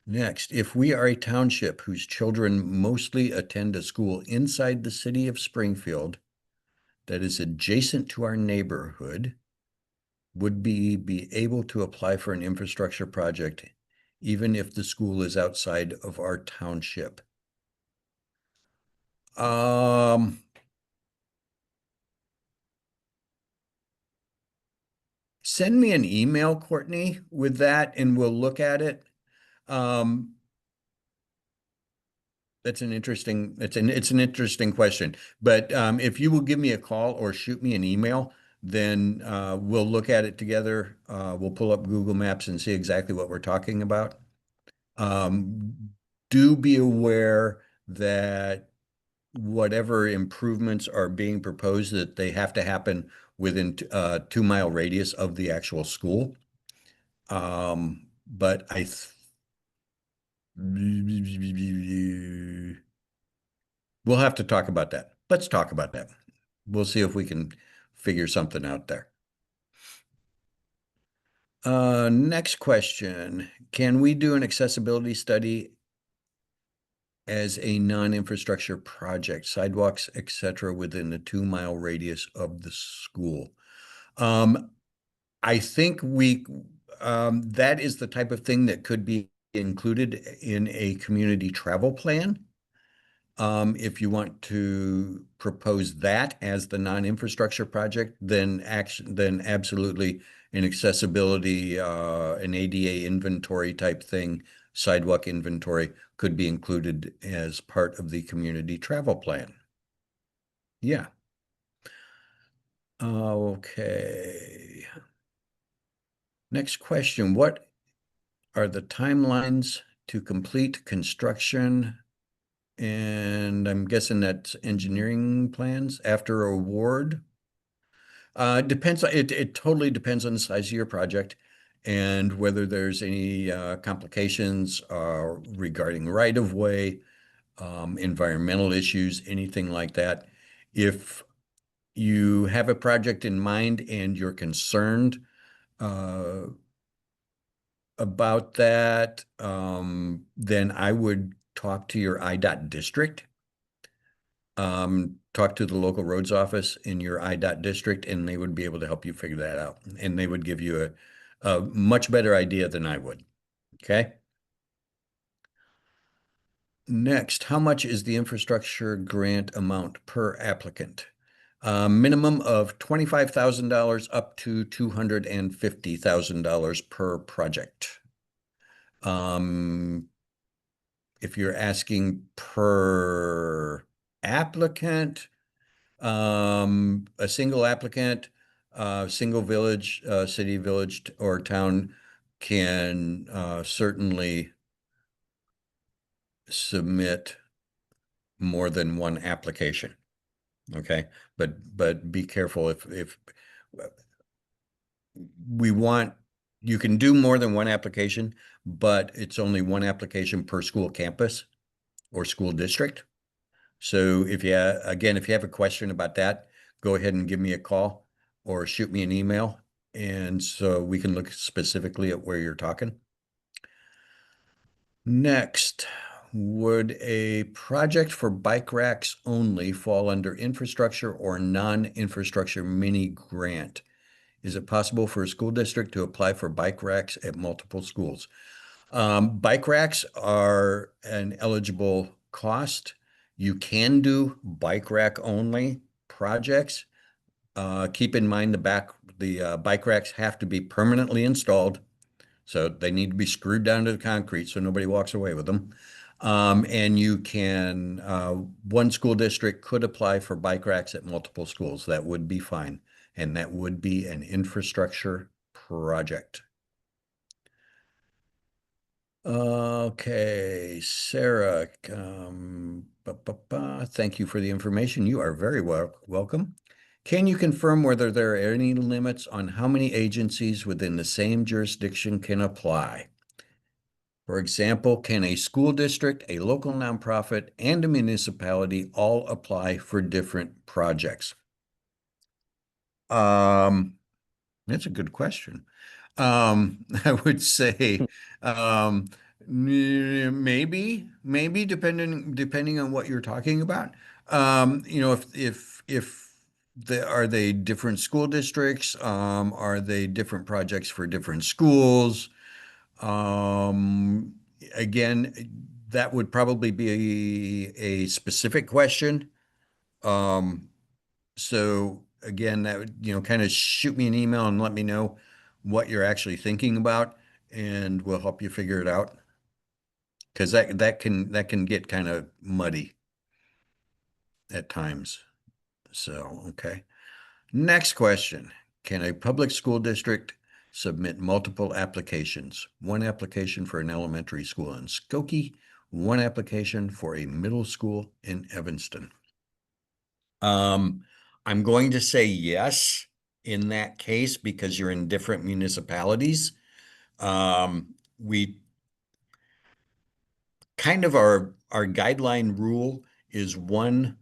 Next, if we are a township whose children mostly attend a school inside the city of Springfield that is adjacent to our neighborhood, would be able to apply for an infrastructure project even if the school is outside of our township? Send me an email, Courtney, with that, and we'll look at it. That's an interesting, it's an interesting question. But if you will give me a call or shoot me an email, then we'll look at it together. We'll pull up Google Maps and see exactly what we're talking about. Do be aware that whatever improvements are being proposed, that they have to happen within a 2-mile radius of the actual school. But we'll have to talk about that. Let's talk about that. We'll see if we can figure something out there. Next question. Can we do an accessibility study as a non-infrastructure project, sidewalks, etc., within the 2-mile radius of the school? I think that is the type of thing that could be included in a community travel plan. If you want to propose that as the non-infrastructure project, then absolutely an accessibility, an ADA inventory type thing, sidewalk inventory could be included as part of the community travel plan. Yeah. Okay. Next question. What are the timelines to complete construction? And I'm guessing that's engineering plans after award. Depends. It totally depends on the size of your project and whether there's any complications regarding right of way, environmental issues, anything like that. If you have a project in mind and you're concerned about that, then I would talk to your IDOT district. Talk to the local roads office in your IDOT district, and they would be able to help you figure that out. And they would give you a much better idea than I would. Okay. Next, how much is the infrastructure grant amount per applicant? Minimum of $25,000 up to $250,000 per project. If you're asking per applicant, a single applicant, single village, city, village, or town can certainly submit more than one application. Okay, but be careful if we want, you can do more than one application, but it's only one application per school campus or school district. So if you, again, if you have a question about that, go ahead and give me a call or shoot me an email. And so we can look specifically at where you're talking. Next, would a project for bike racks only fall under infrastructure or non-infrastructure mini grant? Is it possible for a school district to apply for bike racks at multiple schools? Bike racks are an eligible cost. You can do bike rack only projects. Keep in mind the bike racks have to be permanently installed. So they need to be screwed down to the concrete so nobody walks away with them. And you can, one school district could apply for bike racks at multiple schools. That would be fine. And that would be an infrastructure project. Okay, Sarah, thank you for the information. You are very welcome. Can you confirm whether there are any limits on how many agencies within the same jurisdiction can apply? For example, can a school district, a local nonprofit, and a municipality all apply for different projects? That's a good question. I would say maybe depending on what you're talking about. If are they different school districts? Are they different projects for different schools? Um, Again, that would probably be a specific question. Um, so again, that would, kind of shoot me an email and let me know what you're actually thinking about, and we'll help you figure it out. Because that can get kind of muddy at times. So, okay. Next question. Can a public school district submit multiple applications? One application for an elementary school in Skokie, one application for a middle school in Evanston. I'm going to say yes in that case because you're in different municipalities. We kind of our guideline rule is one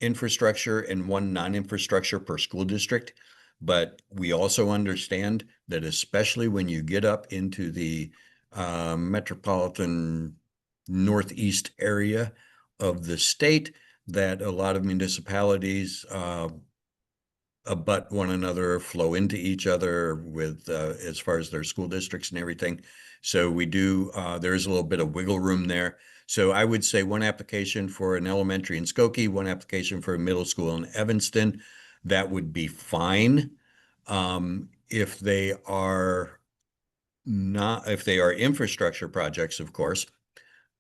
infrastructure and one non-infrastructure per school district. But we also understand that especially when you get up into the metropolitan northeast area of the state, that a lot of municipalities abut one another, flow into each other with as far as their school districts and everything. So we do, there's a little bit of wiggle room there. So I would say one application for an elementary in Skokie, one application for a middle school in Evanston. That would be fine. If they are not, if they are infrastructure projects, of course,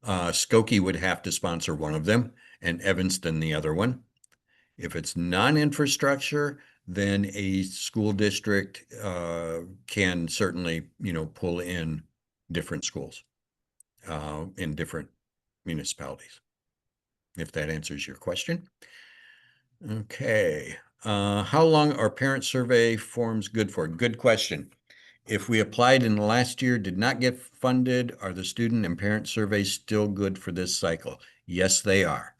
Skokie would have to sponsor one of them and Evanston the other one. If it's non-infrastructure, then a school district can certainly, pull in different schools in different municipalities, if that answers your question. Okay. How long are parent survey forms good for? Good question. If we applied in the last year, did not get funded, are the student and parent surveys still good for this cycle? Yes, they are.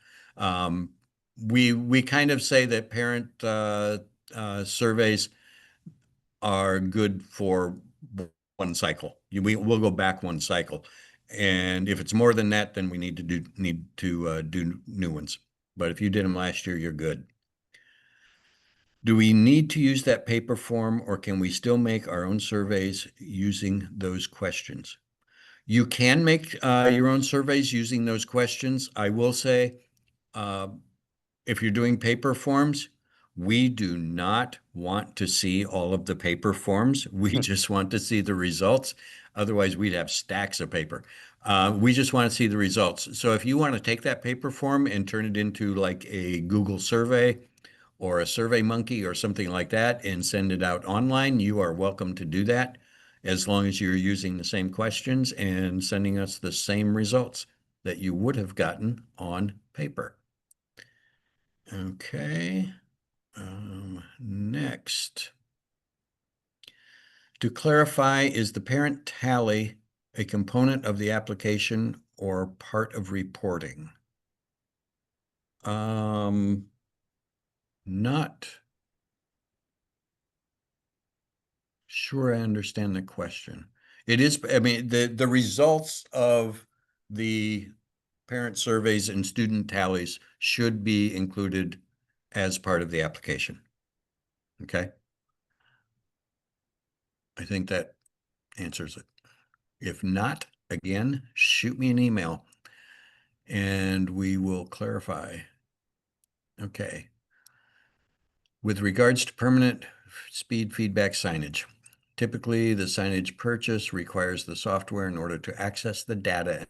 We kind of say that parent surveys are good for one cycle. We'll go back one cycle, and if it's more than that, then we need to do new ones. But if you did them last year, you're good. Do we need to use that paper form, or can we still make our own surveys using those questions? You can make your own surveys using those questions. I will say, if you're doing paper forms, we do not want to see all of the paper forms. We just want to see the results. Otherwise, we'd have stacks of paper. We just want to see the results. So if you want to take that paper form and turn it into like a Google survey or a Survey Monkey or something like that and send it out online, you are welcome to do that as long as you're using the same questions and sending us the same results that you would have gotten on paper. Okay. Next. To clarify, is the parent tally a component of the application or part of reporting? Not sure I understand the question. It is, I mean, the results of the parent surveys and student tallies should be included as part of the application. Okay. I think that answers it. If not, again, shoot me an email and we will clarify. Okay. With regards to permanent speed feedback signage, typically the signage purchase requires the software in order to access the data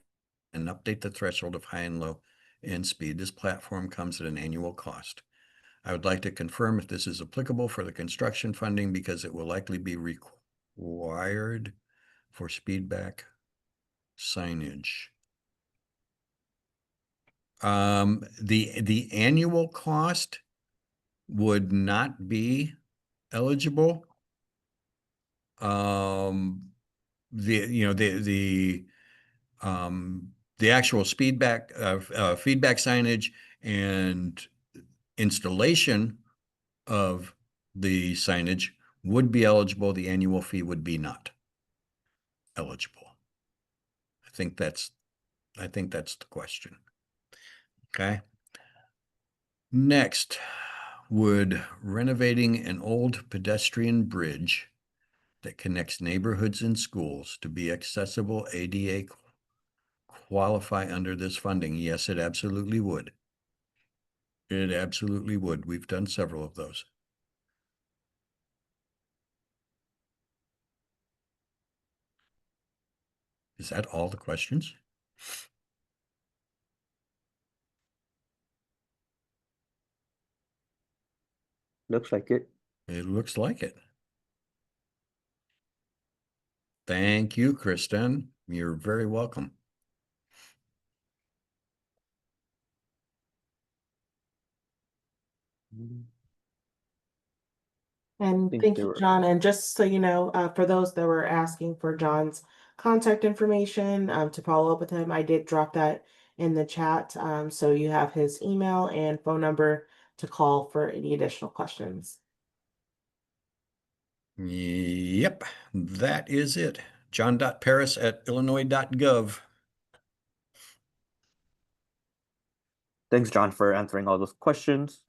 and update the threshold of high and low end speed. This platform comes at an annual cost. I would like to confirm if this is applicable for the construction funding because it will likely be required for speedback signage. The annual cost would not be eligible. The actual feedback signage and installation of the signage would be eligible. The annual fee would be not eligible. I think that's the question. Okay. Next, would renovating an old pedestrian bridge that connects neighborhoods and schools to be accessible ADA qualify under this funding? Yes, it absolutely would. It absolutely would. We've done several of those. Is that all the questions? Looks like it. It looks like it. Thank you, Kristen. You're very welcome. And Think thank they you, were. John. And just so you know, for those that were asking for John's contact information to follow up with him, I did drop that in the chat. So you have his email and phone number to call for any additional questions. Yep, that is it. John.Paris@illinois.gov. Thanks, John, for answering all those questions.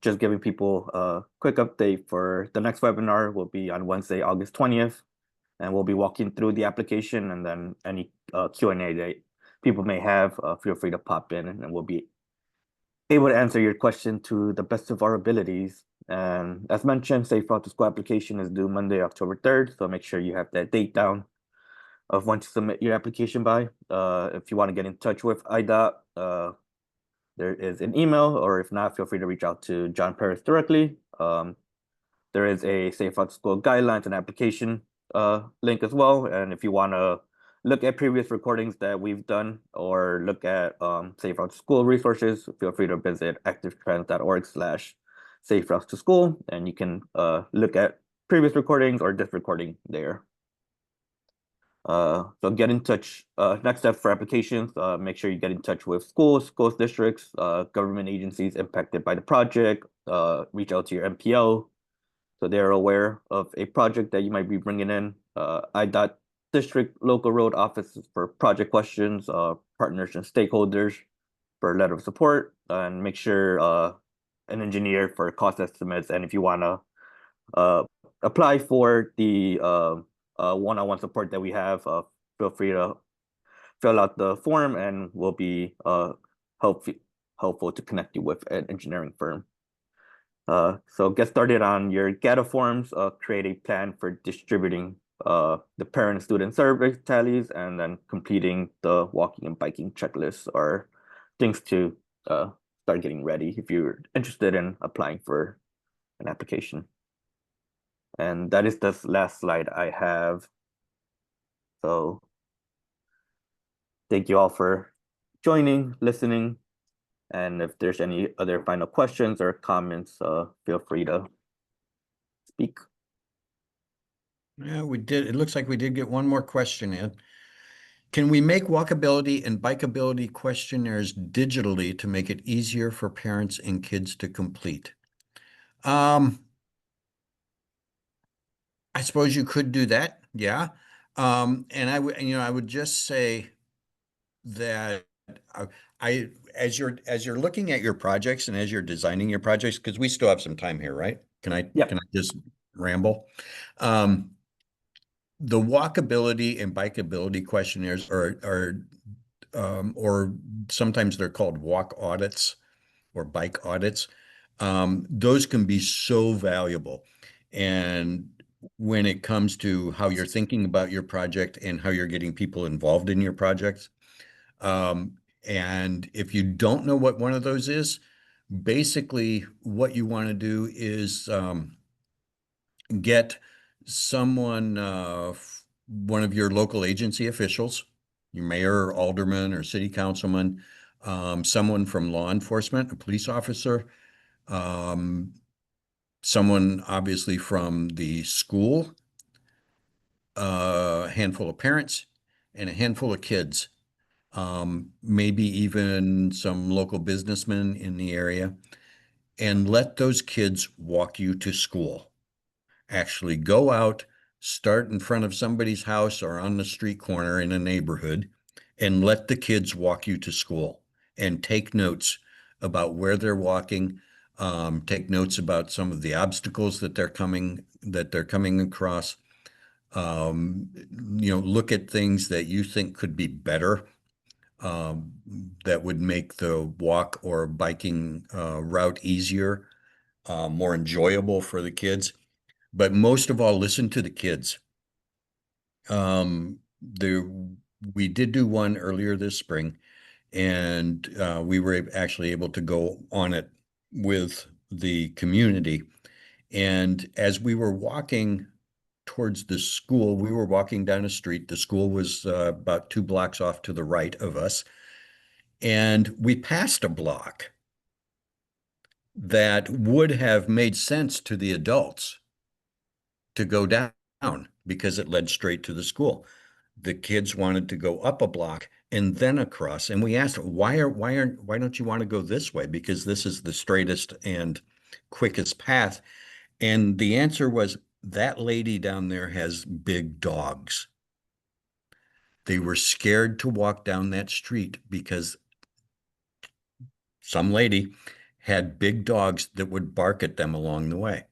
Just giving people a quick update for the next webinar will be on Wednesday, August 20th, and we'll be walking through the application, and then any Q&A that people may have, feel free to pop in, and we'll be able to answer your question to the best of our abilities. And as mentioned, Safe Route to School application is due Monday, October 3rd, so make sure you have that date down of when to submit your application by. If you want to get in touch with IDOT, there is an email, or if not, feel free to reach out to John Perez directly. There is a Safe Route to School guidelines and application link as well. And if you want to look at previous recordings that we've done or look at Safe Route to School resources, feel free to visit activetrends.org/Safe Routes to School, and you can look at previous recordings or this recording there. So get in touch. Next step for applications, make sure you get in touch with schools districts, government agencies impacted by the project. Reach out to your MPO so they're aware of a project that you might be bringing in. IDOT district local road offices for project questions, partners and stakeholders for a letter of support, and make sure an engineer for cost estimates. And if you want to apply for the one-on-one support that we have, feel free to fill out the form, and we'll be helpful to connect you with an engineering firm. So get started on your GATA forms, create a plan for distributing the parent student survey tallies, and then completing the walking and biking checklists are things to start getting ready if you're interested in applying for an application. And that is the last slide I have. So thank you all for joining, listening. And if there's any other final questions or comments, feel free to speak. Yeah, we did. It looks like we did get one more question in. Can we make walkability and bikeability questionnaires digitally to make it easier for parents and kids to complete? I suppose you could do that. Yeah. And I would just say that uh, as you're looking at your projects and as you're designing your projects, because we still have some time here, right? Can Yep. I just ramble? Um, the walkability and bikeability questionnaires or sometimes they're called walk audits or bike audits. Those can be so valuable. And when it comes to how you're thinking about your project and how you're getting people involved in your projects. Um, and if you don't know what one of those is, basically what you want to do is get someone, one of your local agency officials, your mayor or alderman or city councilman, someone from law enforcement, a police officer, um, someone obviously from the school, a handful of parents, and a handful of kids, maybe even some local businessmen in the area, and let those kids walk you to school. Actually go out, start in front of somebody's house or on the street corner in a neighborhood, and let the kids walk you to school and take notes about where they're walking, take notes about some of the obstacles that they're coming across. Um, look at things that you think could be better, um, that would make the walk or biking route easier, more enjoyable for the kids. But most of all, listen to the kids. There, we did do one earlier this spring, and we were actually able to go on it with the community. And as we were walking towards the school, we were walking down a street. The school was about 2 blocks off to the right of us. And we passed a block that would have made sense to the adults to go down because it led straight to the school. The kids wanted to go up a block and then across. And we asked, why don't you want to go this way? Because this is the straightest and quickest path. And the answer was that lady down there has big dogs. They were scared to walk down that street because some lady had big dogs that would bark at them along the way.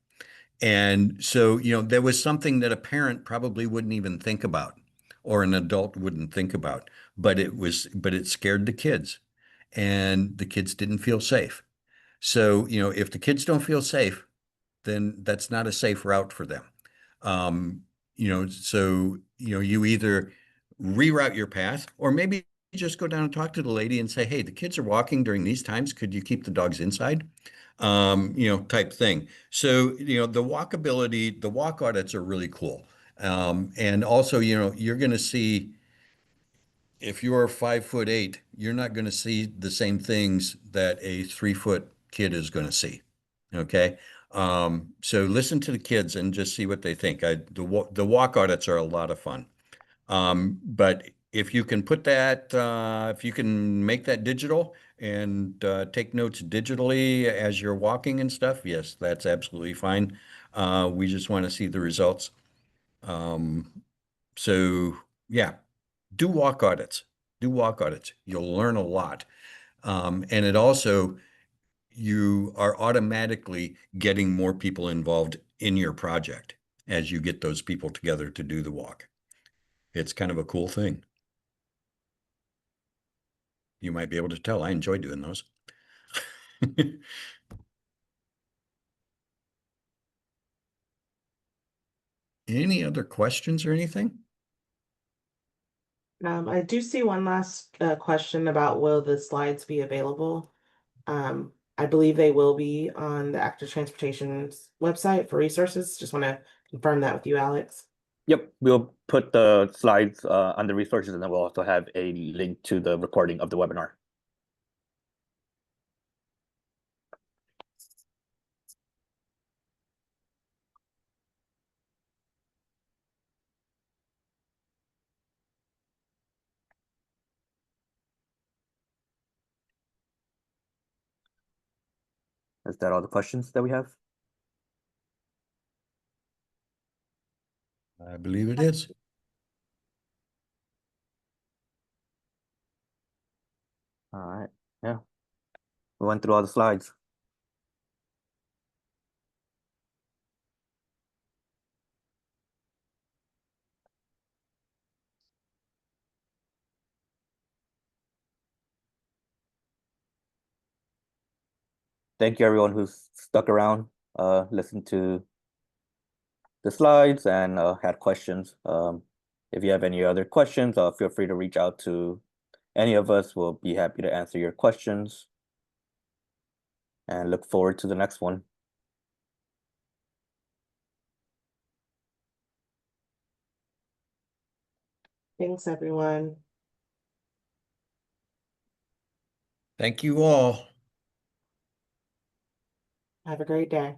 And so, there was something that a parent probably wouldn't even think about, or an adult wouldn't think about, but it scared the kids, and the kids didn't feel safe. So, if the kids don't feel safe, then that's not a safe route for them. Um, so, you either reroute your path or maybe just go down and talk to the lady and say, hey, the kids are walking during these times. Could you keep the dogs inside? Type thing. So, the walk audits are really cool. And also, you're going to see, if you're 5'8", you're not going to see the same things that a 3-foot kid is going to see. Okay. So listen to the kids and just see what they think. The walk audits are a lot of fun. But if you can make that digital and take notes digitally as you're walking and stuff, yes, that's absolutely fine. We just want to see the results. Um, so yeah, do walk audits. Do walk audits. You'll learn a lot. And it also, you are automatically getting more people involved in your project as you get those people together to do the walk. It's kind of a cool thing. You might be able to tell I enjoy doing those. Any other questions or anything? I do see one last question about will the slides be available? I believe they will be on the Active Transportation's website for resources. Just want to confirm that with you, Alex. Yep. We'll put the slides on the resources, and then we'll also have a link to the recording of the webinar. Is that all the questions that we have? I believe it is. All right. Yeah. We went through all the slides. Thank you everyone who's stuck around, listened to the slides and had questions. If you have any other questions, feel free to reach out to any of us. We'll be happy to answer your questions and look forward to the next one. Thanks, everyone. Thank you all. Have a great day.